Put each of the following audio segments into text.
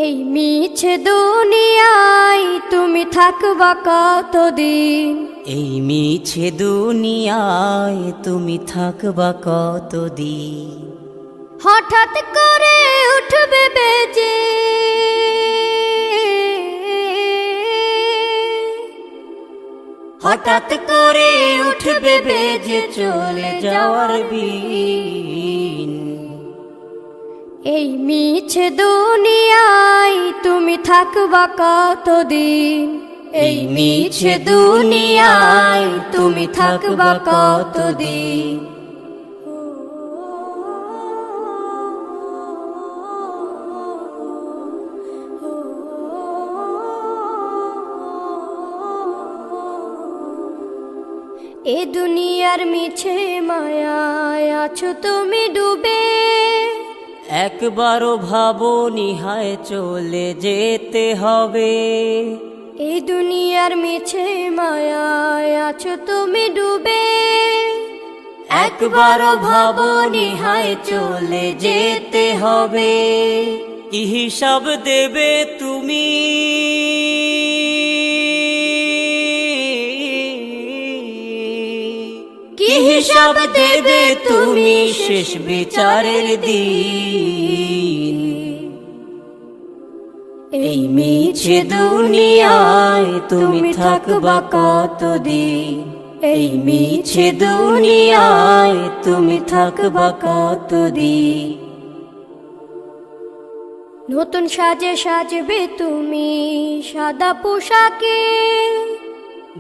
এই মিছে দুনিয়ায় তুমি থাকবা কতদিন? এই মিছে দুনিয়ায় তুমি থাকবা কতদিন? হঠাৎ করে উঠবে বেজে হঠাৎ করে উঠবে বেজে চলে যাওয়ার বিন। এই মিছে দুনিয়ায় তুমি থাকবা কতদিন? এই মিছে দুনিয়ায় তুমি থাকবা কতদিন? এ দুনিয়ার মিছে মায়ায় আছো তুমি ডুবে, একবারও ভাবোনি হায় চলে যেতে হবে। এই দুনিয়ার মিছে মায়ায় আছো তুমি ডুবে, একবারও ভাবোনি হায় চলে যেতে হবে। কি হিসাব দেবে তুমি? কি হিসাব দেবে তুমি শেষ বিচারের দিন? এই মিছে দুনিয়ায় তুমি থাকবা কতদিন? এই মিছে দুনিয়ায় তুমি থাকবা কতদিন? নতুন সাজে সাজবে তুমি সাদা পোশাকে,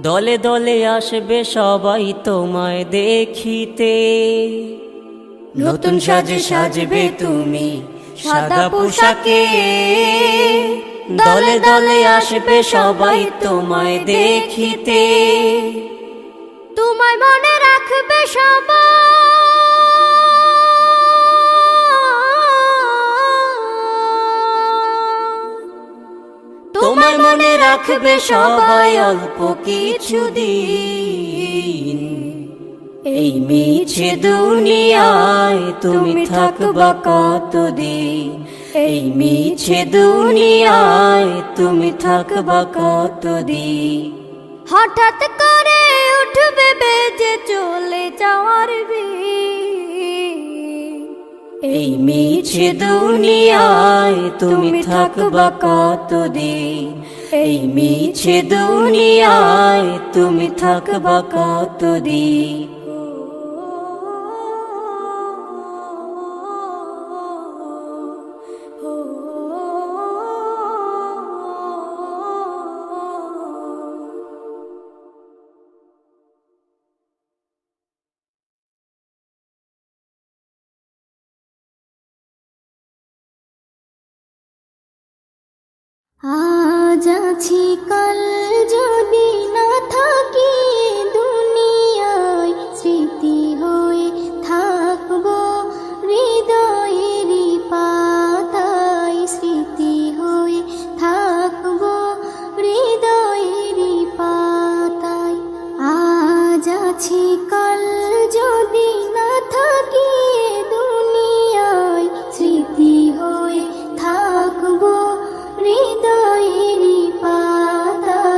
দলে দলে আসবে সবাই তোমায় দেখিতে। নতুন সাজে সাজবে তুমি সাদা পোশাকে, দলে দলে আসবে সবাই তোমায় দেখিতে। তোমায় মনে রাখবে সবাই, তোমায় মনে রাখবে সবাই অল্প কিছুদিন। এই মিছে দুনিয়ায় তুমি থাকবা কতদিন? এই মিছে দুনিয়ায় তুমি থাকবা কতদিন? হঠাৎ করে উঠবে বেজে চলে যাওয়ার বিন। এই মিছে দুনিয়ায় তুমি থাকবা কতদিন? এই মিছে দুনিয়ায় তুমি থাকবা কতদিন? আজ আছি কাল যদি না থাকি দুনিয়ায়, স্মৃতি হয়ে থাকবো হৃদয়েরই পাতায়, স্মৃতি হয়ে থাকবো হৃদয়েরই পাতায়। আজ আছি কাল যদি না থাকি দুনিয়ায়, স্মৃতি হয়ে থাকবো হৃদয়েরই পাতায়।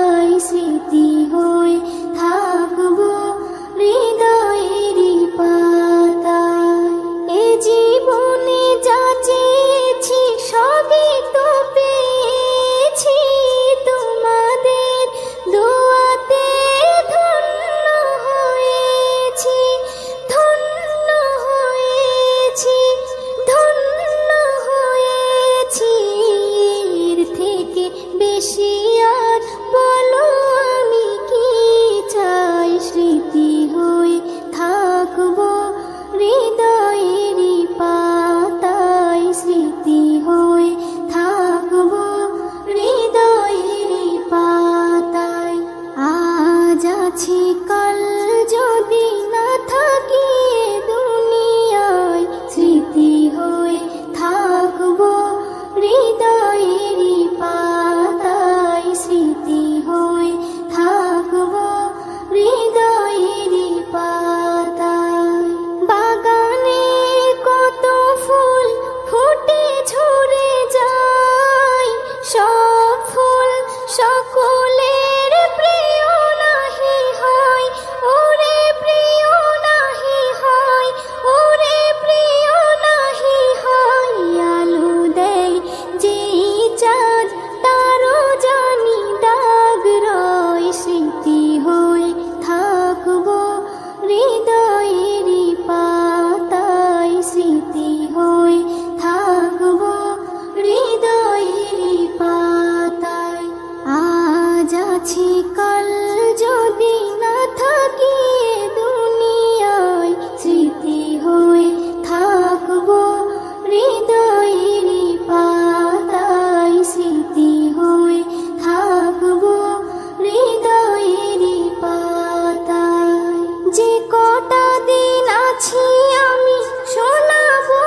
যতদিন আছি আমি শোনাবো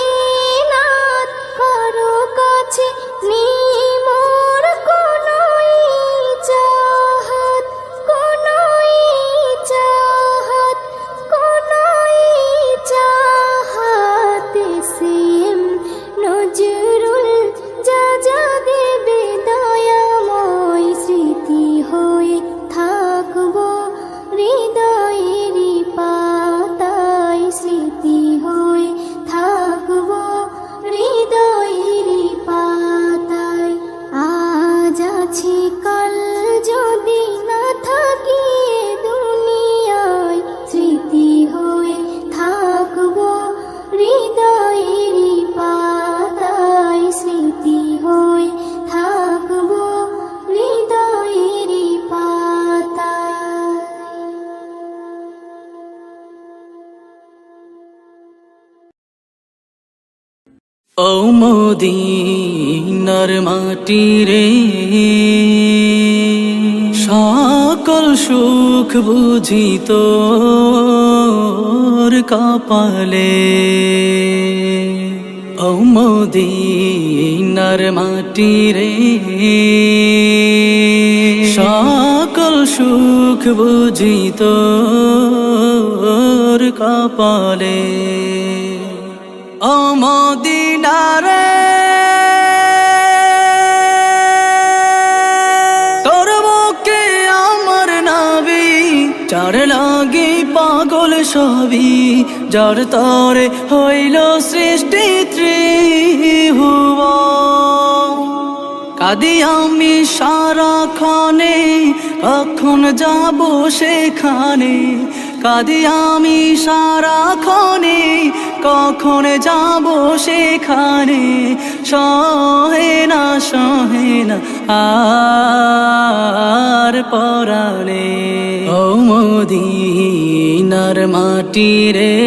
এ নাত, কারো কাছে নেই মোর কোনো চাহাত, কোনো চাহাত, কোনো চাহাত। সিম নজরুল যা যা দেবে দয়াময়, স্মৃতি হয়ে থাকবো হৃদয়েরই পাতায়, স্মৃতি হয়ে থাকবো হৃদয়েরই পাতায়। আজ আছি কাল যদি না থাকি এ দুনিয়ায়, স্মৃতি হয়ে থাকবো হৃদয়েরই পাতায়, স্মৃতি হয়ে থাকবো হৃদয়েরই পাতায়। ও মদিনার মাটি রে, সকল সুখ বুঝি তোর কপালে। ও মদিনার মাটি রে, সকল সুখ বুঝি তোর কপালে। ও মদিনা রে, তোর বুকে আমার নাবি, যার লাগি পাগল সবই, যার তরে হইল সৃষ্টি ত্রিভুবন। কাঁদি আমি সারাক্ষণে, কখন যাব সেখানে। কাঁদি আমি সারাক্ষণে, কখন যাব সেখানে। সহে না আর পরাণে। ও মদিনার মাটি রে,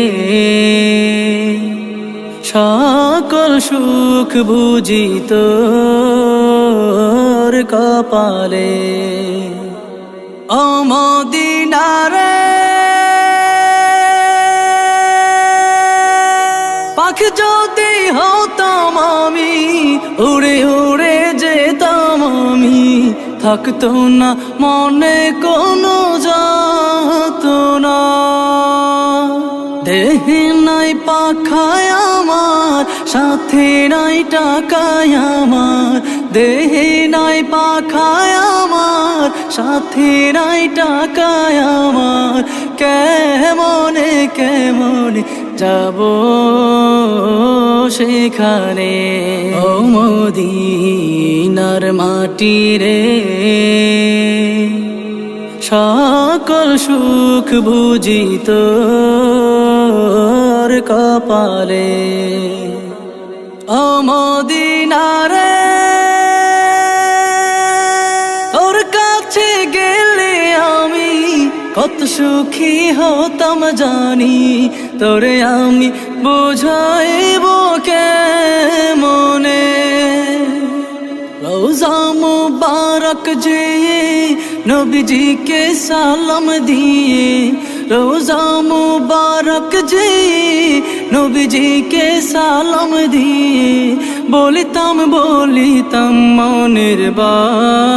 সকল সুখ বুঝি তোর কপালে। ও মদিনা রে, পাখি যদি হতাম আমি, উড়ে উড়ে যেতাম আমি, থাকতো না মনে কোনো যাতনা। দেহে নাই পাখায় আমার, সাথে নাই টাকায় আমার। দেহে নাই পাখায় আমার, সাথে নাই টাকায় আমার। কেমনে কেমনে যাব সেখানে। ও মদিনার মাটি রে, সকল সুখ বুঝি তোর কপালে। ও মদিনা রে, তোর কাছে গেলে আমি কত সুখী হতাম জানি। তোরে আমি বুঝাইব কেমনে। রোজা মুবারক যে নবীজিকে সালাম দিয়ে, রোজা মুবারক যে নবীজিকে সালাম দিয়ে, বলিতাম মনের বাসনা।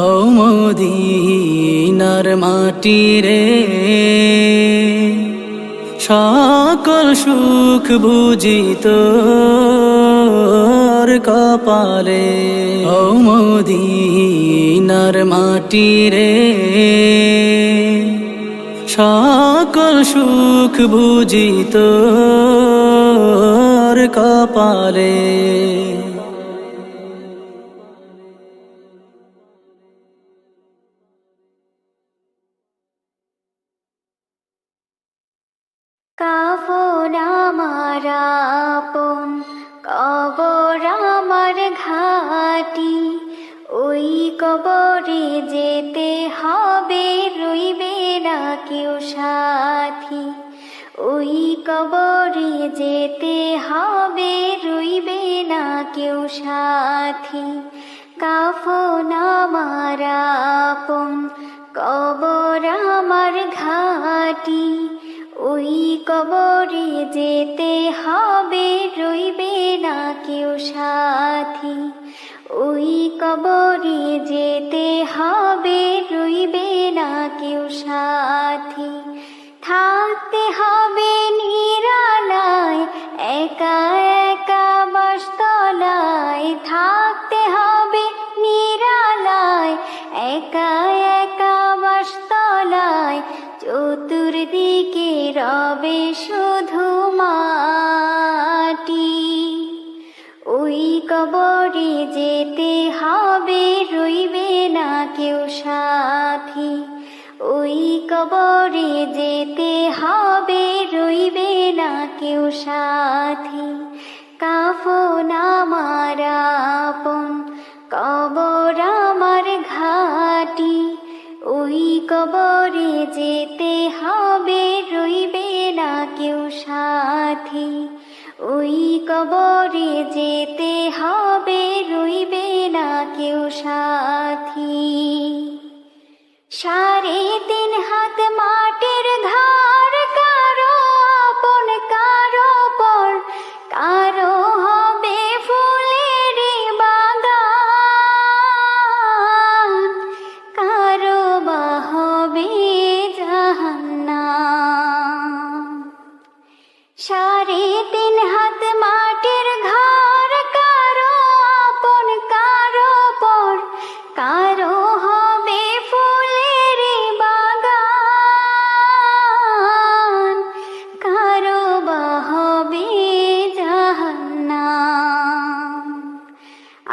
ও মদিনার মাটি রে, সকল সুখ বুঝি তোর কপালে। ও মদিনার মাটি রে, সকল সুখ বুঝি তোর কপালে। কাফন আমার আপন, কবর আমার ঘাটি, ওই কবরে যেতে হবে, রইবে না কেউ সাথী। ওই কবরে যেতে হবে, রইবে না কেউ সাথী। কাফন আমার আপন, কবর আমার ঘাটি, ওই কবরে যেতে হবে, রইবে না কেউ সাথী। ওই কবরে যেতে হবে, রইবে না কেউ সাথী। থাকতে হবে নিরালায়, একা একা বাসতলায়। থাকতে হবে নিরালায়, একা একা বাসতলায়। চতুর্দিকে রবে শুধু মাটি। ওই কবরে যেতে হবে, রইবে না কেউ সাথী। ওই কবরে যেতে হবে, রইবে না কেউ সাথী। কাফন আমার আপন, কবর আমার ঘাটি। ওই কবরে যেতে হবে, রইবে না কেউ সাথী। ওই কবরে যেতে হবে, রইবে না কেউ সাথী। 3.5 হাত মাটির ঘর, কারো আপন কারো পর। কারো হবে ফুলের বাগান, কারো বা হবে জাহান্নাম। 3.5 হাত মাটির ঘর, কারো আপন কারো পর। কারো হবে ফুলের বাগান, কারো বা হবে জাহান্নাম।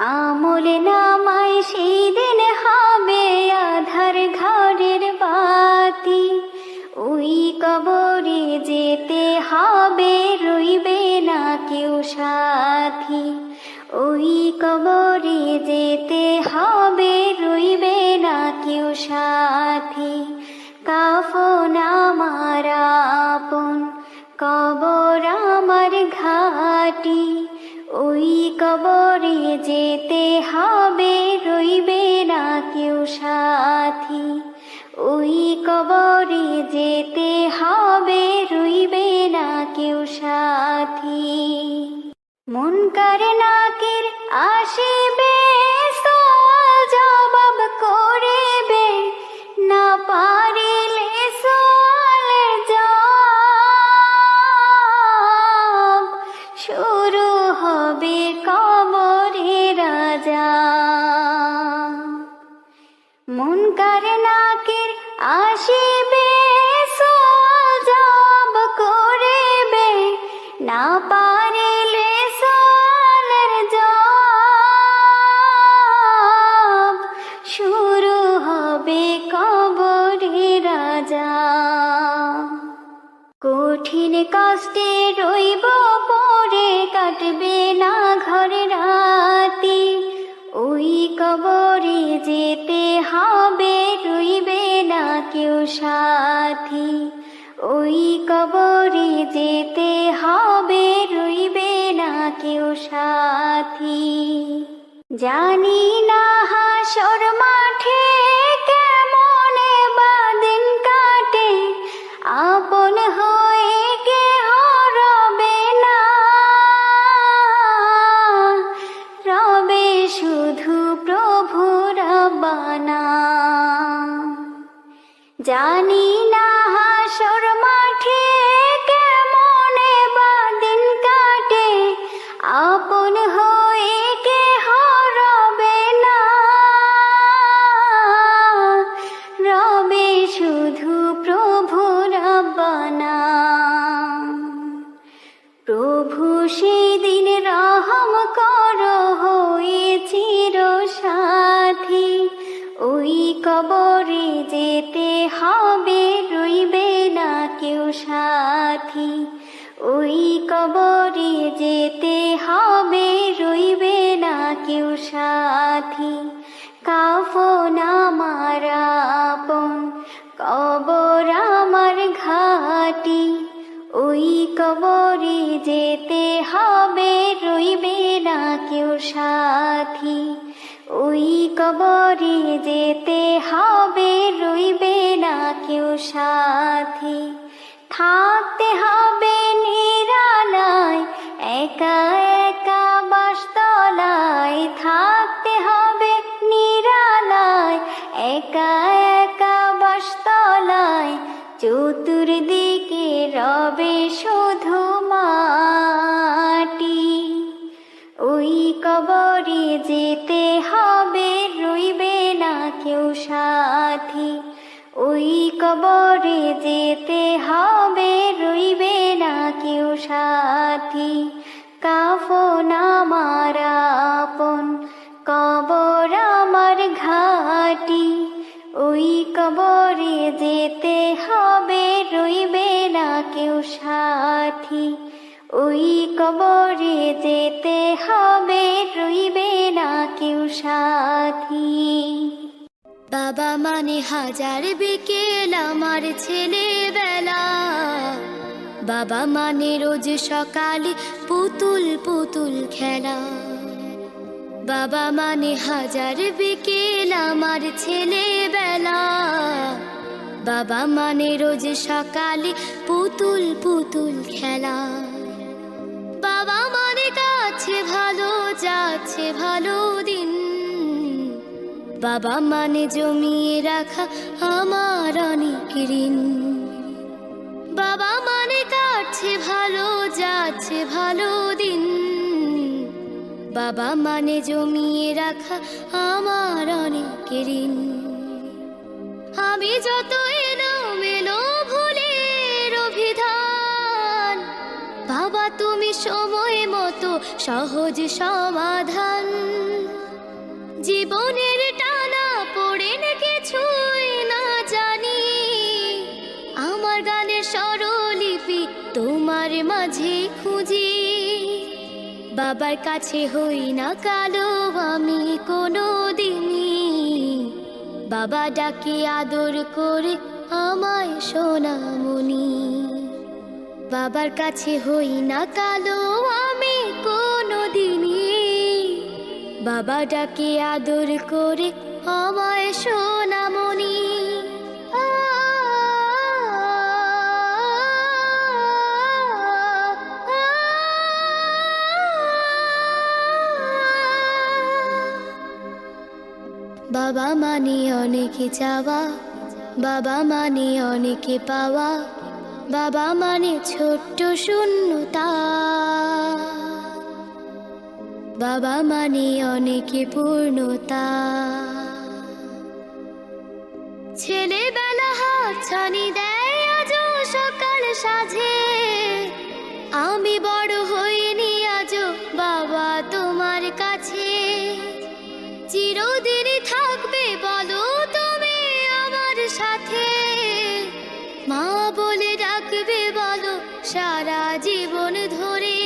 আমল নামায় সেদিন হবে আধার ঘরের বাতি। ওই কবরে যেতে হবে, রইবে না কেউ সাথী। ওই কবরে যেতে হবে, রইবে না কেউ সাথী। কাফন আমার আপন, কবর আমার ঘাটি। ওই কবরে যেতে হবে, রইবে না কেউ সাথী। ওই কবরে যেতে হবে, রইবে না কেউ সাথী। মুনকার নাকির আসিবে, সওয়াল জবাব করিবে। না পারিলে সওয়ালের জবাব, শুরু হবে কবরের আযাব। মুনকার নাকির আসিবে, সওয়াল জবাব করিবে। না পারিলে সওয়ালের জবাব, শুরু হবে কবরের আযাব। কঠিন কষ্টে রইব পরে, কাটবে না ঘর রাতি। ওই কবরে যেতে হবে, রইবে না কেউ সাথী। ওই কবরে যেতে হবে, রইবে না কেউ সাথী। জানি না হাসর মাঠে কেমনে বাদিন কাটে, আপন হয়ে কেহ রবে না, রবে শুধু প্রভু রব্বানা। জানি না হাসর মাঠে কেমনে বাদিন কাটে, আপন হয়ে কেহ রবে না, রবে শুধু প্রভু রব্বানা। প্রভু সেদিন রহম করো, হয়ে চির সাথী। ওই কবরে যেতে হবে, রইবে না কেউ সাথী। ওই কবরে যেতে হবে, রইবে না কেউ সাথী। কাফন আমার আপন, কবর আমার ঘাটি। ওই কবরে যেতে হবে, রইবে না কেউ সাথী। ওই কবরে যেতে হবে, রইবে না কেউ সাথী। থাকতে হবে নিরালায়, একা একা বাসতলায়। থাকতে হবে নিরালায়, একা একা বাসতলায়। চতুর্দিকে রবে শুধু মাটি। ওই কবরে যেতে হবে, রইবে না কেউ সাথী। ওই কবরে যেতে হবে, রইবে না কেউ সাথী। কাফন আমার আপন, কবর আমার ঘাটি। ওই কবরে যেতে হবে, রইবে না কেউ সাথী। ওই কবরে যেতে হবে, রইবে না কেউ সাথী। বাবা মানে হাজার বিকেল আমার ছেলেবেলা। বাবা মানে রোজ সকালে পুতুল পুতুল খেলা। বাবা মানে হাজার বিকেল আমার ছেলেবেলা। বাবা মানে রোজ সকালে পুতুল পুতুল খেলা। বাবা মানে কাছে ভালো, যাচ্ছে ভালো দিন। বাবা মানে জমিয়ে রাখা আমার অনেক ঋণ। বাবা মানে কাটছে ভালো, যাচ্ছে ভালো দিন। বাবা মানে জমিয়ে রাখা আমার অনেক ঋণ। আমি যত এলোমেলো ভুলের অভিধান, বাবা তুমি সময় মতো সহজ সমাধান। জীবনের টানা পড়েন কিছুই না জানি, আমার গানের স্বরলিপি তোমার মাঝে খুঁজি। বাবার কাছে হই না কালো আমি কোনো দিনই, বাবা ডাকে আদর করে আমায় সোনামণি। বাবার কাছে হই না কালো আমি কোনো দিনই, বাবা ডাকে আদর করে আমায় সোনামণি। বাবা মানে অনেকে চাওয়া, বাবা মানে অনেকে পাওয়া। বাবা মানে ছোট্ট শূন্যতা, বাবা মানে অনেকে পূর্ণতা। ছেলেবেলা হাত ছানি দেয় আজও সকাল সাজে, আমি বড় হইনি আজও বাবা তোমার কাছে। চিরদিনই থাকবে বলো তুমি আমার সাথে, মা বলে ডাকবে বলো সারা জীবন ধরে।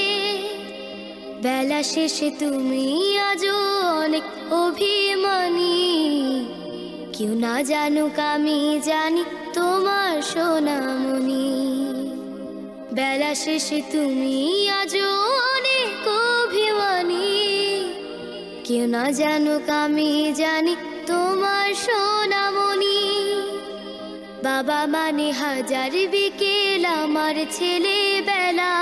বেলা শেষে তুমি আজও অনেক অভিমানী, কেউ না জানুক আমি জানি তোমার সোনামণি। বেলা শেষে তুমি আজও অনেক অভিমানী, কেউ না জানুক আমি জানি তোমার সোনামণি। বাবা মানে হাজার বিকেল আমার ছেলেবেলা।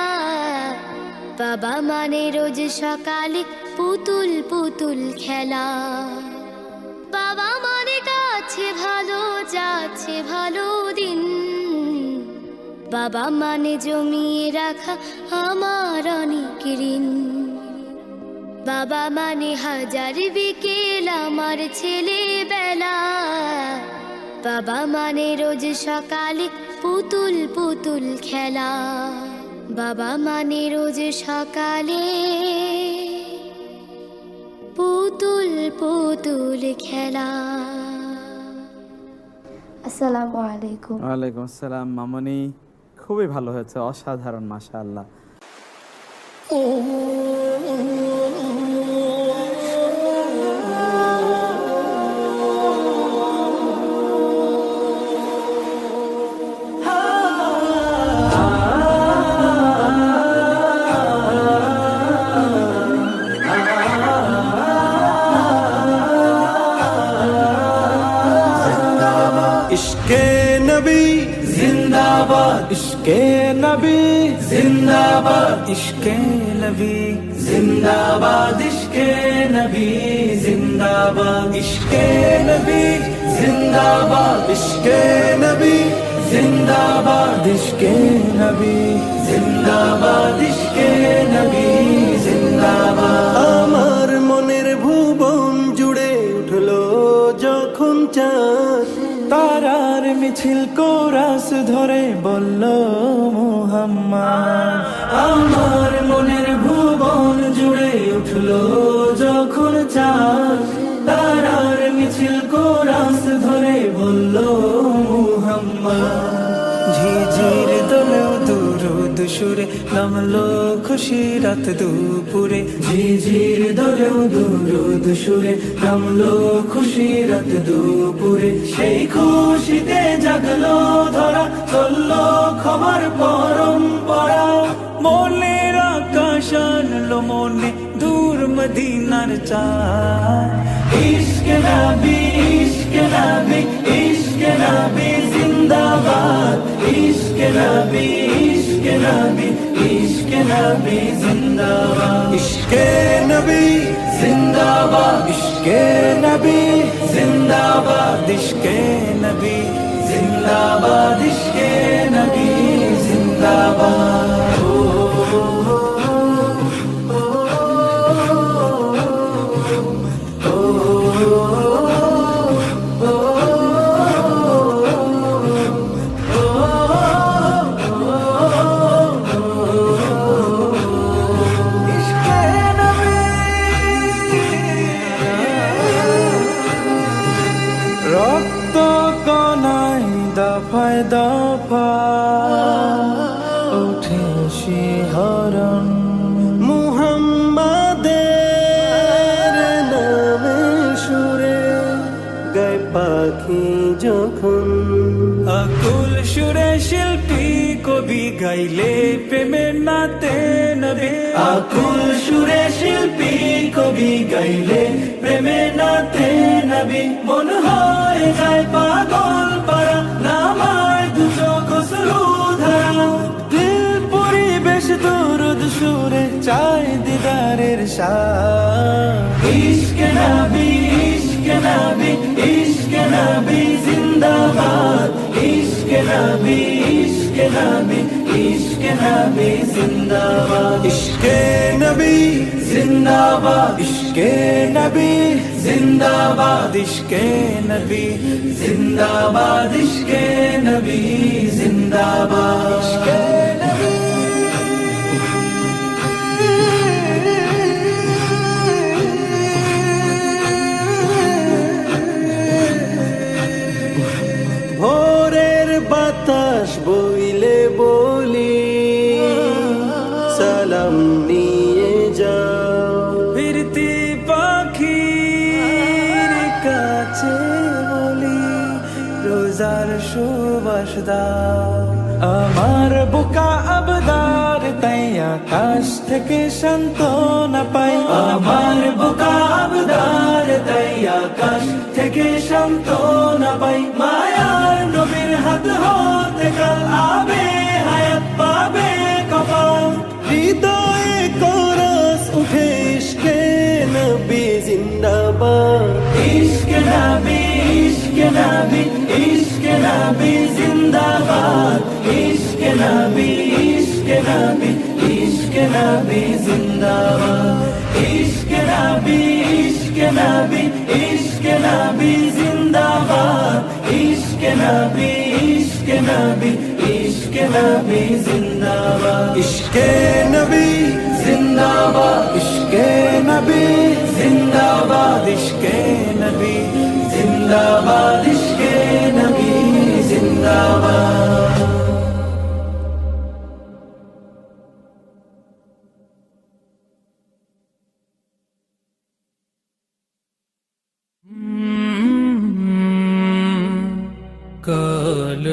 বাবা মানে রোজ সকালে পুতুল পুতুল খেলা। বাবা মানে কাছে ভালো, যাচ্ছে ভালো দিন। বাবা মানে জমিয়ে রাখা আমার অনেক ঋণ। বাবা মানে হাজার বিকেল আমার ছেলেবেলা। বাবা মানে রোজ সকালে পুতুল পুতুল খেলা। বাবা মানে রোজ সকালে পুতুল পুতুল খেলা। আসসালামু আলাইকুম। ওয়ালাইকুম আসসালাম মামনি, খুবই ভালো হয়েছে, অসাধারণ, মাশাআল্লাহ। নবী জিন্দাবাদ, ইশকে নবী জিন্দাবাদ, ইশকে নবী জিন্দাবাদ, ইশকে নবী জিন্দাবাদ, ইশকে নবী জিন্দাবাদ, ইশকে নবী জিন্দাবাদ, ইশকে নবী জিন্দাবাদ, ইশকে নবী জিন্দাবাদ। আমার মনের ভুবন জুড়ে উঠলো যখন চাঁদ, তারার মিছিল কোরাস ধরে বলল মুহাম্মদ। আমার মনের ভুবন জুড়ে উঠলো যখন চাঁদ, তারার মিছিল কোরাস ধরে বলল মুহাম্মদ। ঝিঝির দোলেও দুরুদ সুরে নামলো খুশি রাত দুপুরে, ঝিঝির দোলেও দুরুদ সুরে নামলো খুশি রাত দুপুরে। সেই খুশিতে জাগলো ধরা, চললো খবর পরম্পরা। মনের আকাশ আনলো মনে দূর মদিনার চাঁদ। ইশকে নবী, ইশকে নবী, ইশকে নবী জিন্দাবাদ, ইশকে নবী, ইশকে নবী, ইশকে নবী জিন্দাবাদ, ইশকে নবী জিন্দাবাদ, ইশকে নবী জিন্দাবাদ, ইশকে নবী জিন্দাবাদ, ইশকে নবী জিন্দাবাদ। রক্ত কণায় দফায় দফায় ওঠে শিহরণ, মুহাম্মাদের নামে সুরে গায় পাখি যখন। আকুল সুরে শিল্পী কবি গাইলে প্রেমের নাতে নবী, আকুল সুরে শিল্পী কবি গাইলে প্রেমের নাতে নবী। মন হয়ে যায় পাগল পারা, নামায় দুটো খসরু ধারা। দিল পরিবেশ দরুদ সুরে চাই দিদারের শাহ। ইশকে নবী, ইশকে নবী, ইশকে নবী জিন্দাবাদ, ইশকে নবী, ইশকে নবী, ইশকে নবী জিন্দাবাদ, ইশকে নবী জিন্দাবাদ, ইশকে নবী জিন্দাবাদ, ইশকে নবী জিন্দাবাদ, ইশকে নবী জিন্দাবাদ, ইশকে নবী। ভোরের বাতাস বইলে বলি সালাম নিয়ে যাও, ফিরতি পাখির কাছে বলি রোজার সুবাস দাও। আমার বুকা আবদার তাই আকাশ থেকে সান্ত্বনা পাই, আমার বুকা আবদার তাই আকাশ থেকে সান্ত্বনা পাই। মায়ার নবীর হাত হতে কাল আবে হায়াত পাবে কপাল, হৃদয়ে কোরাস উঠে ইশকে নবী জিন্দাবাদ, ইশকে নবী, ইশকে নবী, ইশকে নবী জিন্দাবাদ, ইশকে নবী, ইশকে নবী, ইশকে নবী জিন্দাবাদ, ইশকে নবী, ইশকে নবী, ইশকে নবী জিন্দাবাদ, ইশকে নবী, ইশকে নবী, ইশকে নবী জিন্দাবাদ, ইশকে নবী জিন্দাবাদ, ইশকে নবী জিন্দাবাদ, ইশকে নবী জিন্দাবাদ, ইশকে নবী জিন্দাবাদ। কাল